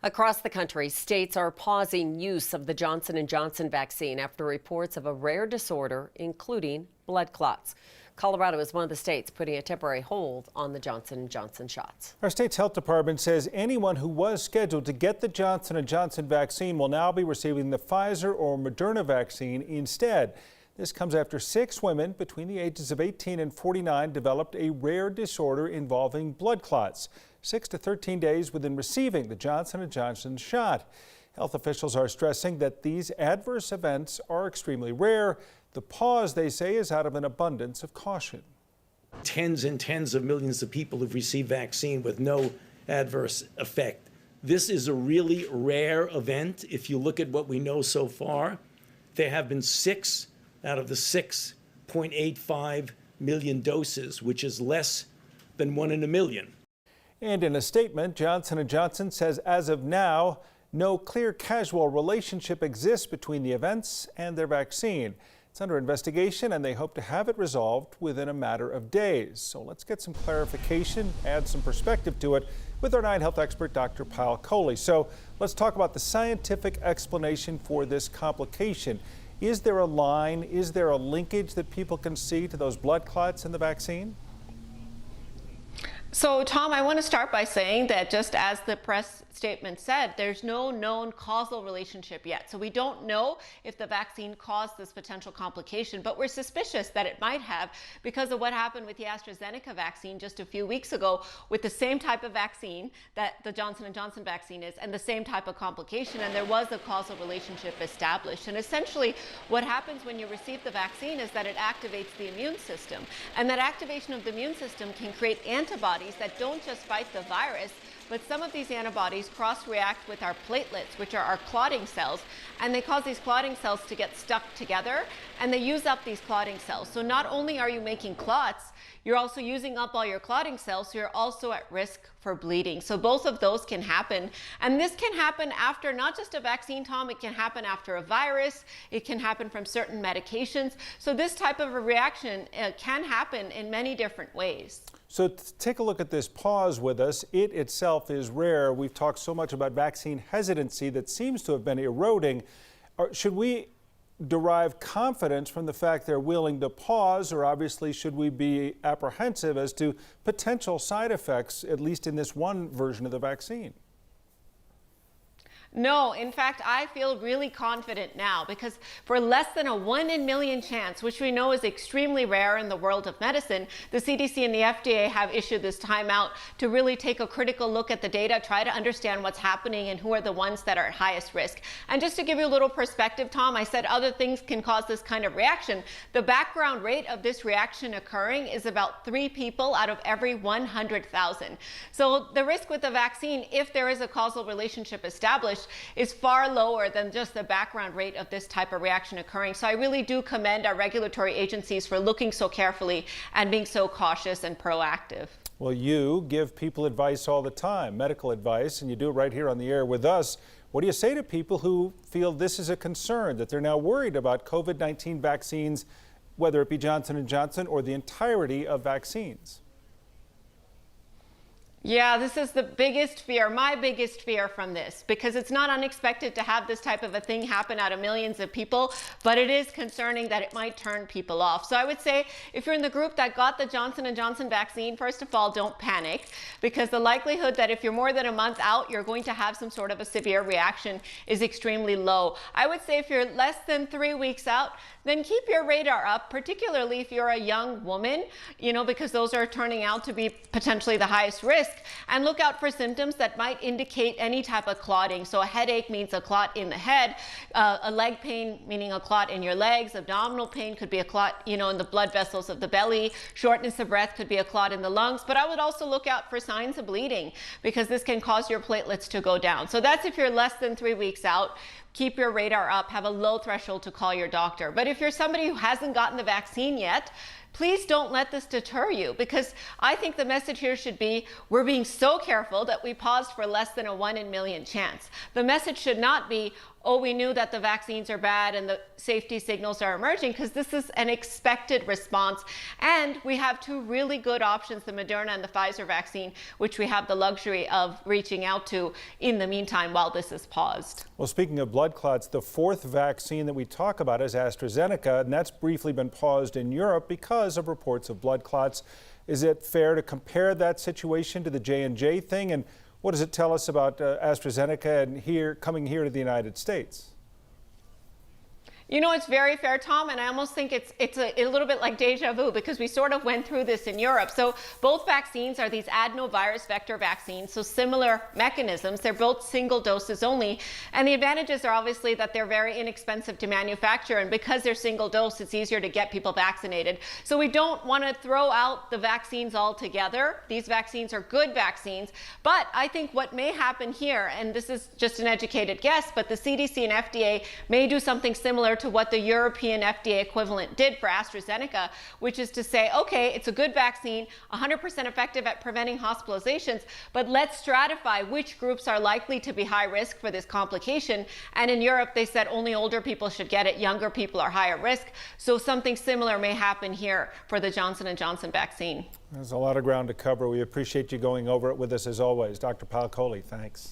Across the country, states are pausing use of the Johnson & Johnson vaccine after reports of a rare disorder, including blood clots. Colorado is one of the states putting a temporary hold on the Johnson & Johnson shots. Our state's health department says anyone who was scheduled to get the Johnson & Johnson vaccine will now be receiving the Pfizer or Moderna vaccine instead. This comes after 6 women between the ages of 18 and 49 developed a rare disorder involving blood clots, 6 to 13 days within receiving the Johnson & Johnson shot. Health officials are stressing that these adverse events are extremely rare. The pause, they say, is out of an abundance of caution. Tens and tens of millions of people have received vaccine with no adverse effect. This is a really rare event. If you look at what we know so far, there have been 6 out of the 6.85 million doses, which is less than 1 in a million. And in a statement, Johnson & Johnson says as of now, no clear causal relationship exists between the events and their vaccine. It's under investigation and they hope to have it resolved within a matter of days. So let's get some clarification, add some perspective to it with our 9 Health expert, Dr. Pal Coley. So let's talk about the scientific explanation for this complication. Is there a line, is there a linkage that people can see to those blood clots in the vaccine? So, Tom, I want to start by saying that just as the press statement said, there's no known causal relationship yet. So we don't know if the vaccine caused this potential complication, but we're suspicious that it might have because of what happened with the AstraZeneca vaccine just a few weeks ago with the same type of vaccine that the Johnson & Johnson vaccine is and the same type of complication, and there was a causal relationship established. And essentially what happens when you receive the vaccine is that it activates the immune system, and that activation of the immune system can create antibodies that don't just fight the virus, but some of these antibodies cross-react with our platelets, which are our clotting cells, and they cause these clotting cells to get stuck together, and they use up these clotting cells. So not only are you making clots, you're also using up all your clotting cells, so you're also at risk for bleeding. So both of those can happen. And this can happen after not just a vaccine, Tom, it can happen after a virus, it can happen from certain medications. So this type of a reaction can happen in many different ways. So take a look at this pause with us. It itself is rare. We've talked so much about vaccine hesitancy that seems to have been eroding. Should we derive confidence from the fact they're willing to pause, or obviously should we be apprehensive as to potential side effects, at least in this one version of the vaccine? No, in fact, I feel really confident now because for less than a 1 in a million chance, which we know is extremely rare in the world of medicine, the CDC and the FDA have issued this timeout to really take a critical look at the data, try to understand what's happening and who are the ones that are at highest risk. And just to give you a little perspective, Tom, I said other things can cause this kind of reaction. The background rate of this reaction occurring is about 3 people out of every 100,000. So the risk with the vaccine, if there is a causal relationship established, is far lower than just the background rate of this type of reaction occurring. So I really do commend our regulatory agencies for looking so carefully and being so cautious and proactive. Well, you give people advice all the time, medical advice, and you do it right here on the air with us. What do you say to people who feel this is a concern, that they're now worried about COVID-19 vaccines, whether it be Johnson & Johnson or the entirety of vaccines? Yeah, this is the biggest fear, my biggest fear from this, because it's not unexpected to have this type of a thing happen out of millions of people, but it is concerning that it might turn people off. So I would say if you're in the group that got the Johnson & Johnson vaccine, first of all, don't panic, because the likelihood that if you're more than a month out, you're going to have some sort of a severe reaction is extremely low. I would say if you're less than 3 weeks out, then keep your radar up, particularly if you're a young woman, because those are turning out to be potentially the highest risk. And look out for symptoms that might indicate any type of clotting. So a headache means a clot in the head, a leg pain meaning a clot in your legs, abdominal pain could be a clot, in the blood vessels of the belly, shortness of breath could be a clot in the lungs. But I would also look out for signs of bleeding because this can cause your platelets to go down. So that's if you're less than 3 weeks out. Keep your radar up, have a low threshold to call your doctor. But if you're somebody who hasn't gotten the vaccine yet, please don't let this deter you, because I think the message here should be we're being so careful that we paused for less than a 1 in a million chance. The message should not be, oh, we knew that the vaccines are bad and the safety signals are emerging, because this is an expected response. And we have two really good options, the Moderna and the Pfizer vaccine, which we have the luxury of reaching out to in the meantime while this is paused. Well, speaking of blood clots, the fourth vaccine that we talk about is AstraZeneca, and that's briefly been paused in Europe because of reports of blood clots. Is it fair to compare that situation to the J&J thing? And what does it tell us about AstraZeneca and coming here to the United States? You know, it's very fair, Tom, and I almost think it's a little bit like deja vu, because we sort of went through this in Europe. So both vaccines are these adenovirus vector vaccines, so similar mechanisms. They're both single doses only, and the advantages are obviously that they're very inexpensive to manufacture, and because they're single dose, it's easier to get people vaccinated. So we don't want to throw out the vaccines altogether. These vaccines are good vaccines, but I think what may happen here, and this is just an educated guess, but the CDC and FDA may do something similar to what the European FDA equivalent did for AstraZeneca, which is to say, okay, it's a good vaccine, 100% effective at preventing hospitalizations, but let's stratify which groups are likely to be high risk for this complication. And in Europe, they said only older people should get it, younger people are higher risk. So something similar may happen here for the Johnson & Johnson vaccine. There's a lot of ground to cover. We appreciate you going over it with us as always. Dr. Palcoli, thanks.